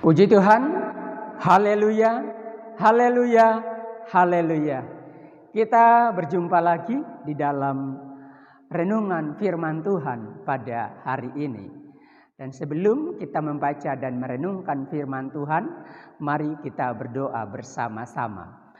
Puji Tuhan, haleluya, haleluya, haleluya. Kita berjumpa lagi di dalam renungan firman Tuhan pada hari ini. Dan sebelum kita membaca dan merenungkan firman Tuhan, mari kita berdoa bersama-sama.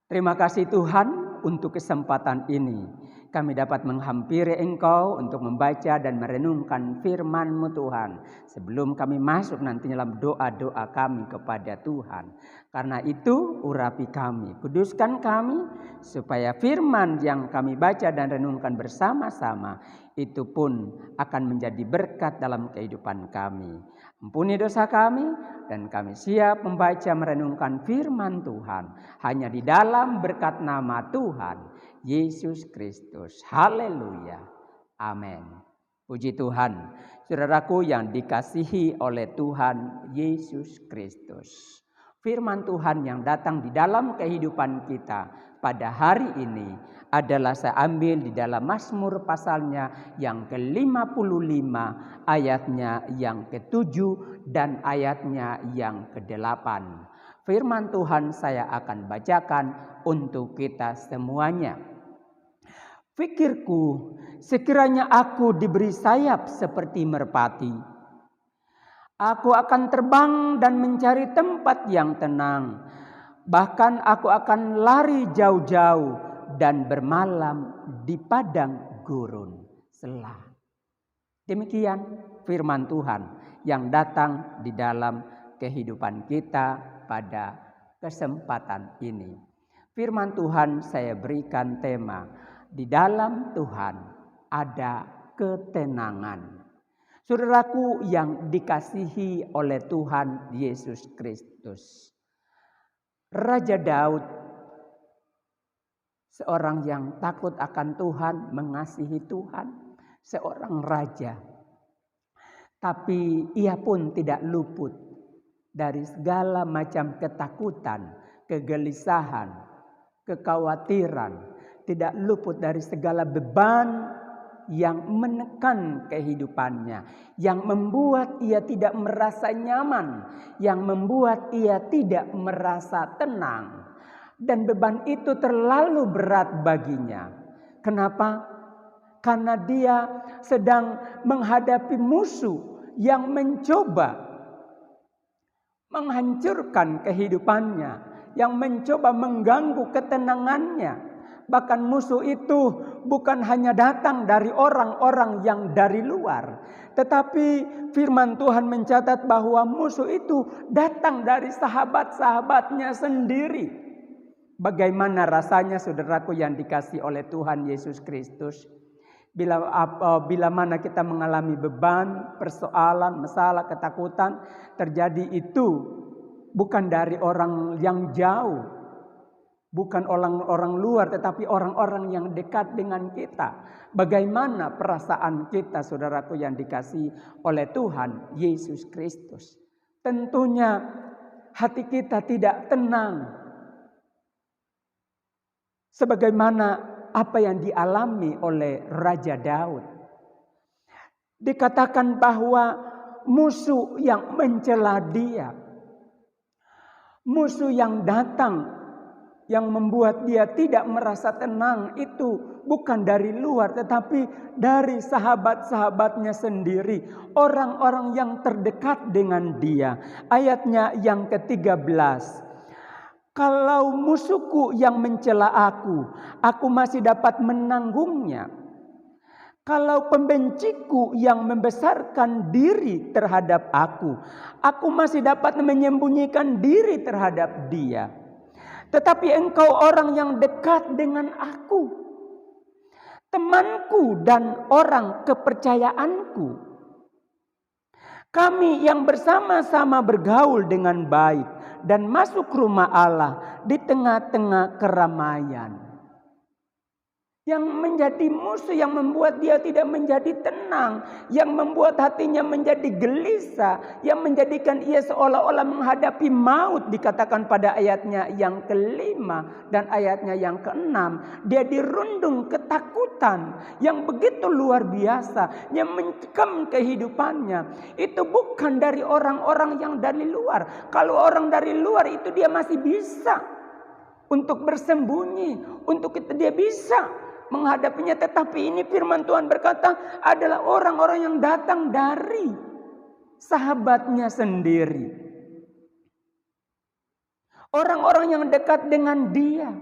Terima kasih Tuhan untuk kesempatan ini. Kami dapat menghampiri Engkau untuk membaca dan merenungkan firman-Mu Tuhan. Sebelum kami masuk nanti dalam doa-doa kami kepada Tuhan. Karena itu urapi kami, kuduskan kami, supaya firman yang kami baca dan renungkan bersama-sama itu pun akan menjadi berkat dalam kehidupan kami. Ampuni dosa kami dan kami siap membaca merenungkan firman Tuhan. Hanya di dalam berkat nama Tuhan Yesus Kristus. Haleluya. Amin. Puji Tuhan. Saudaraku yang dikasihi oleh Tuhan Yesus Kristus. Firman Tuhan yang datang di dalam kehidupan kita pada hari ini adalah saya ambil di dalam Mazmur pasalnya yang ke-55, ayatnya yang ke-7 dan ayatnya yang ke-8. Firman Tuhan saya akan bacakan untuk kita semuanya. Fikirku, sekiranya aku diberi sayap seperti merpati, aku akan terbang dan mencari tempat yang tenang. Bahkan aku akan lari jauh-jauh dan bermalam di padang gurun. Selah. Demikian firman Tuhan yang datang di dalam kehidupan kita pada kesempatan ini. Firman Tuhan saya berikan tema, di dalam Tuhan ada ketenangan. Saudaraku yang dikasihi oleh Tuhan Yesus Kristus. Raja Daud, seorang yang takut akan Tuhan, mengasihi Tuhan, seorang raja. Tapi ia pun tidak luput dari segala macam ketakutan, kegelisahan, kekhawatiran, tidak luput dari segala beban yang menekan kehidupannya, yang membuat ia tidak merasa nyaman, yang membuat ia tidak merasa tenang. Dan beban itu terlalu berat baginya. Kenapa? Karena dia sedang menghadapi musuh yang mencoba menghancurkan kehidupannya, yang mencoba mengganggu ketenangannya. Bahkan musuh itu bukan hanya datang dari orang-orang yang dari luar. Tetapi firman Tuhan mencatat bahwa musuh itu datang dari sahabat-sahabatnya sendiri. Bagaimana rasanya saudaraku yang dikasihi oleh Tuhan Yesus Kristus? Bila mana kita mengalami beban, persoalan, masalah, ketakutan, terjadi itu bukan dari orang yang jauh. Bukan orang-orang luar, tetapi orang-orang yang dekat dengan kita. Bagaimana perasaan kita, saudaraku yang dikasihi oleh Tuhan Yesus Kristus? Tentunya hati kita tidak tenang. Sebagaimana apa yang dialami oleh Raja Daud. Dikatakan bahwa musuh yang mencela dia, musuh yang datang, yang membuat dia tidak merasa tenang itu bukan dari luar, tetapi dari sahabat-sahabatnya sendiri. Orang-orang yang terdekat dengan dia. Ayatnya yang ke-13. Kalau musuhku yang mencela aku masih dapat menanggungnya. Kalau pembenciku yang membesarkan diri terhadap aku masih dapat menyembunyikan diri terhadap dia. Tetapi engkau orang yang dekat dengan aku, temanku dan orang kepercayaanku. Kami yang bersama-sama bergaul dengan baik dan masuk rumah Allah di tengah-tengah keramaian. yang menjadi musuh, yang membuat dia tidak menjadi tenang, yang membuat hatinya menjadi gelisah, yang menjadikan ia seolah-olah menghadapi maut. Dikatakan pada ayatnya yang kelima dan ayatnya yang keenam, dia dirundung ketakutan yang begitu luar biasa, yang mencekam kehidupannya. Itu bukan dari orang-orang yang dari luar. Kalau orang dari luar itu dia masih bisa untuk bersembunyi, untuk itu dia bisa menghadapinya. Tetapi ini firman Tuhan berkata adalah orang-orang yang datang dari sahabatnya sendiri. Orang-orang yang dekat dengan dia.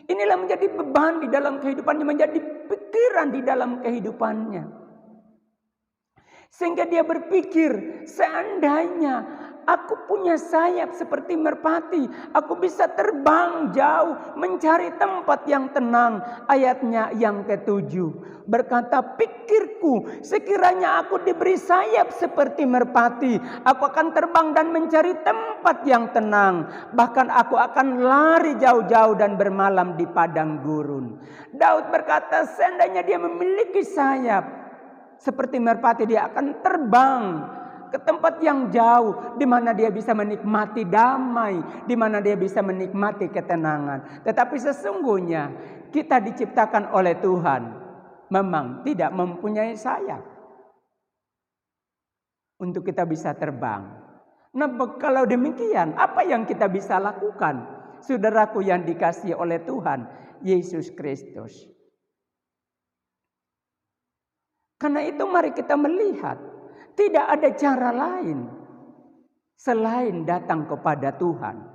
Inilah menjadi beban di dalam kehidupannya, menjadi pikiran di dalam kehidupannya. Sehingga dia berpikir, seandainya aku punya sayap seperti merpati, aku bisa terbang jauh mencari tempat yang tenang. Ayatnya yang ketujuh berkata, pikirku sekiranya aku diberi sayap seperti merpati, aku akan terbang dan mencari tempat yang tenang. Bahkan aku akan lari jauh-jauh dan bermalam di padang gurun. Daud berkata, seandainya dia memiliki sayap seperti merpati, dia akan terbang ke tempat yang jauh, di mana dia bisa menikmati damai, di mana dia bisa menikmati ketenangan. Tetapi sesungguhnya kita diciptakan oleh Tuhan memang tidak mempunyai sayap untuk kita bisa terbang. Nah, kalau demikian, apa yang kita bisa lakukan, saudaraku yang dikasihi oleh Tuhan Yesus Kristus? Karena itu mari kita melihat, tidak ada cara lain selain datang kepada Tuhan.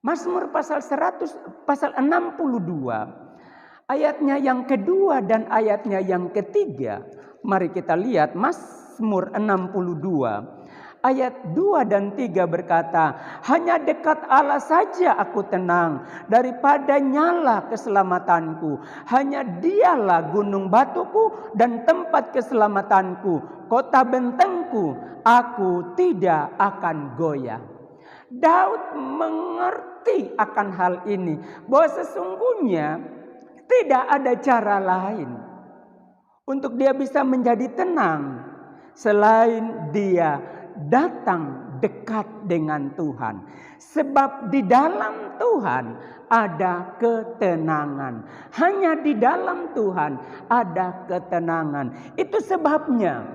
Mazmur pasal 62 ayatnya yang kedua dan ayatnya yang ketiga. Mari kita lihat Mazmur 62 ayat 2 dan 3 berkata, hanya dekat Allah saja aku tenang, daripada nyala keselamatanku. Hanya dialah gunung batuku dan tempat keselamatanku, kota bentengku, aku tidak akan goyah. Daud mengerti akan hal ini, bahwa sesungguhnya tidak ada cara lain untuk dia bisa menjadi tenang selain dia datang dekat dengan Tuhan. Sebab di dalam Tuhan ada ketenangan. Hanya di dalam Tuhan ada ketenangan. Itu sebabnya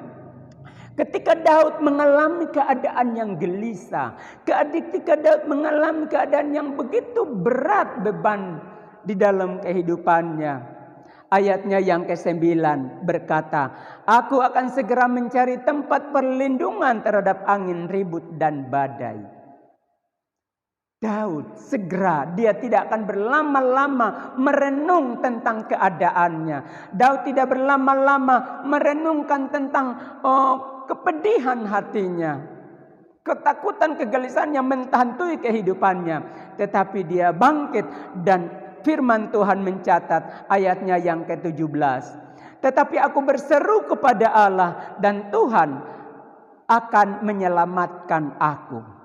ketika Daud mengalami keadaan yang gelisah, ketika Daud mengalami keadaan yang begitu berat beban di dalam kehidupannya, ayatnya yang ke-9 berkata, aku akan segera mencari tempat perlindungan terhadap angin ribut dan badai. Daud segera, dia tidak akan berlama-lama merenung tentang keadaannya. Daud tidak berlama-lama merenungkan tentang kepedihan hatinya, ketakutan, kegelisahan yang menghantui kehidupannya. Tetapi dia bangkit dan firman Tuhan mencatat ayatnya yang ke-17. Tetapi aku berseru kepada Allah dan Tuhan akan menyelamatkan aku.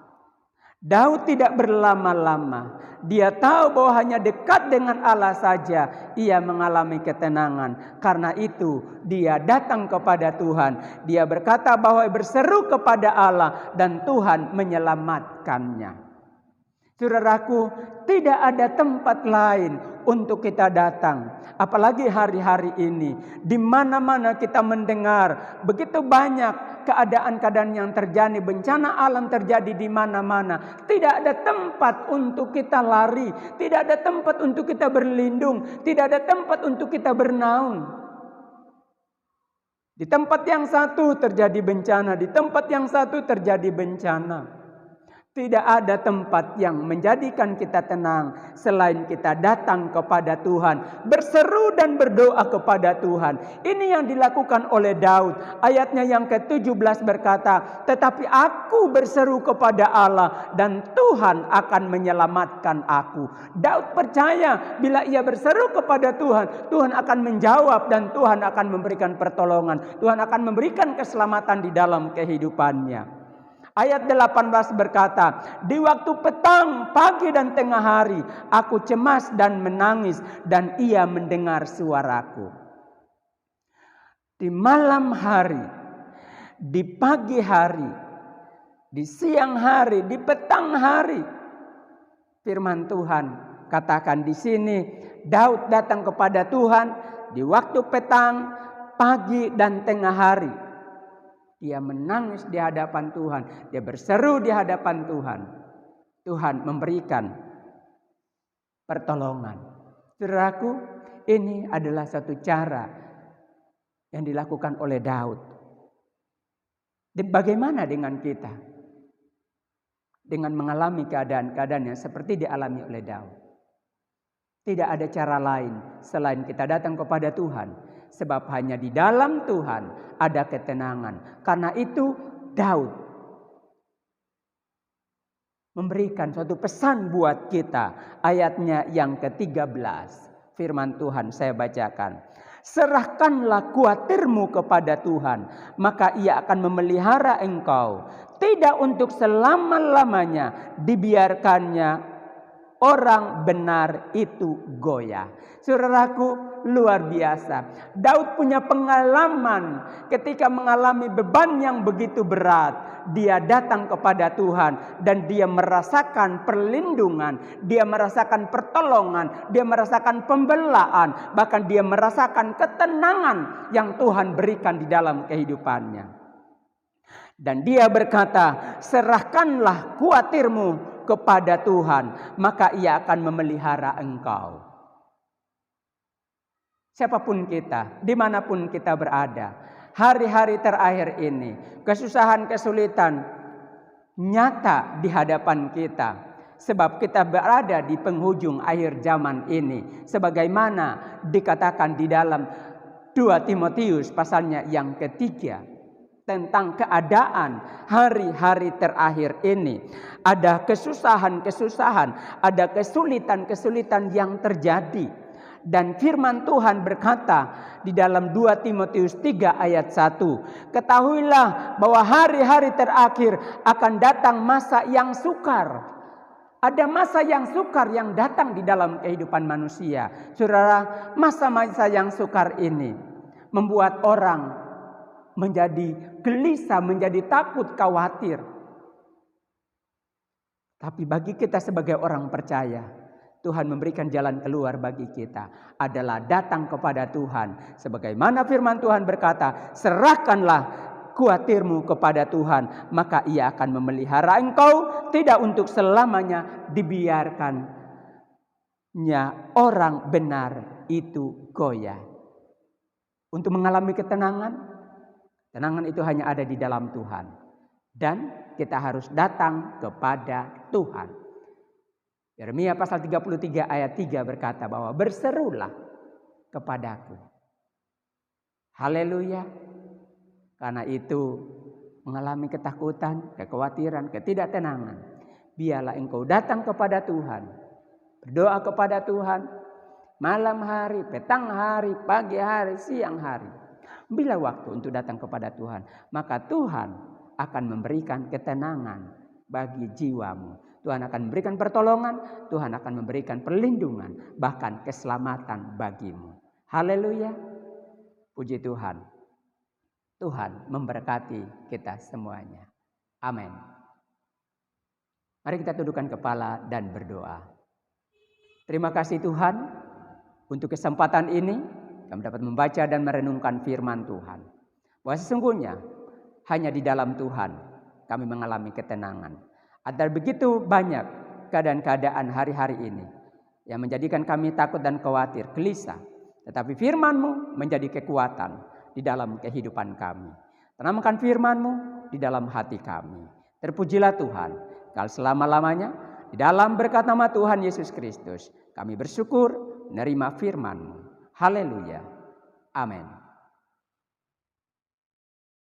Daud tidak berlama-lama. Dia tahu bahwa hanya dekat dengan Allah saja ia mengalami ketenangan. Karena itu dia datang kepada Tuhan. Dia berkata bahwa berseru kepada Allah dan Tuhan menyelamatkannya. Saudaraku, tidak ada tempat lain untuk kita datang. Apalagi hari-hari ini, di mana-mana kita mendengar begitu banyak keadaan-keadaan yang terjadi, bencana alam terjadi di mana-mana. Tidak ada tempat untuk kita lari, tidak ada tempat untuk kita berlindung, tidak ada tempat untuk kita bernaung. Di tempat yang satu terjadi bencana, di tempat yang satu terjadi bencana. Tidak ada tempat yang menjadikan kita tenang selain kita datang kepada Tuhan, berseru dan berdoa kepada Tuhan. Ini yang dilakukan oleh Daud. Ayatnya yang ke-17 berkata, tetapi aku berseru kepada Allah dan Tuhan akan menyelamatkan aku. Daud percaya bila ia berseru kepada Tuhan, Tuhan akan menjawab dan Tuhan akan memberikan pertolongan. Tuhan akan memberikan keselamatan di dalam kehidupannya. Ayat 18 berkata, di waktu petang, pagi dan tengah hari, aku cemas dan menangis dan ia mendengar suaraku. Di malam hari, di pagi hari, di siang hari, di petang hari, firman Tuhan katakan di sini, Daud datang kepada Tuhan di waktu petang, pagi dan tengah hari. Dia menangis di hadapan Tuhan. Dia berseru di hadapan Tuhan. Tuhan memberikan pertolongan. Saudaraku, ini adalah satu cara yang dilakukan oleh Daud. Bagaimana dengan kita? Dengan mengalami keadaan-keadaan yang seperti dialami oleh Daud. Tidak ada cara lain selain kita datang kepada Tuhan. Sebab hanya di dalam Tuhan ada ketenangan. Karena itu Daud memberikan suatu pesan buat kita. Ayatnya yang ke-13. Firman Tuhan saya bacakan. Serahkanlah kuatirmu kepada Tuhan, maka ia akan memelihara engkau. Tidak untuk selama-lamanya dibiarkannya orang benar itu goyah. Saudaraku, luar biasa. Daud punya pengalaman ketika mengalami beban yang begitu berat. Dia datang kepada Tuhan dan dia merasakan perlindungan, dia merasakan pertolongan, dia merasakan pembelaan, bahkan dia merasakan ketenangan yang Tuhan berikan di dalam kehidupannya. Dan dia berkata, serahkanlah kuatirmu kepada Tuhan, maka ia akan memelihara engkau. Siapapun kita, dimanapun kita berada, hari-hari terakhir ini, kesusahan, kesulitan nyata di hadapan kita. Sebab kita berada di penghujung akhir zaman ini. Sebagaimana dikatakan di dalam 2 Timotius pasalnya yang ketiga. Tentang keadaan hari-hari terakhir ini. Ada kesusahan-kesusahan, ada kesulitan-kesulitan yang terjadi. Dan firman Tuhan berkata di dalam 2 Timotius 3 ayat 1. Ketahuilah bahwa hari-hari terakhir akan datang masa yang sukar. Ada masa yang sukar yang datang di dalam kehidupan manusia. Saudara, masa-masa yang sukar ini membuat orang menjadi gelisah, menjadi takut, khawatir. Tapi bagi kita sebagai orang percaya, Tuhan memberikan jalan keluar bagi kita adalah datang kepada Tuhan. Sebagaimana firman Tuhan berkata, serahkanlah kuatirmu kepada Tuhan, maka ia akan memelihara engkau, tidak untuk selamanya dibiarkannya orang benar itu goyah. Untuk mengalami ketenangan, tenangan itu hanya ada di dalam Tuhan. Dan kita harus datang kepada Tuhan. Yeremia pasal 33 ayat 3 berkata bahwa berserulah kepadaku. Haleluya. Karena itu mengalami ketakutan, kekhawatiran, ketidaktenangan. Biarlah engkau datang kepada Tuhan. Berdoa kepada Tuhan. Malam hari, petang hari, pagi hari, siang hari. Bila waktu untuk datang kepada Tuhan. Maka Tuhan akan memberikan ketenangan bagi jiwamu. Tuhan akan memberikan pertolongan, Tuhan akan memberikan perlindungan, bahkan keselamatan bagimu. Haleluya. Puji Tuhan. Tuhan memberkati kita semuanya. Amin. Mari kita tundukkan kepala dan berdoa. Terima kasih Tuhan untuk kesempatan ini kami dapat membaca dan merenungkan firman Tuhan. Bahwa sesungguhnya hanya di dalam Tuhan kami mengalami ketenangan. Ada begitu banyak keadaan-keadaan hari-hari ini yang menjadikan kami takut dan khawatir, gelisah. Tetapi firman-Mu menjadi kekuatan di dalam kehidupan kami. Tanamkan firman-Mu di dalam hati kami. Terpujilah Tuhan, kalau selama-lamanya di dalam berkat nama Tuhan Yesus Kristus kami bersyukur menerima firman-Mu. Haleluya. Amin.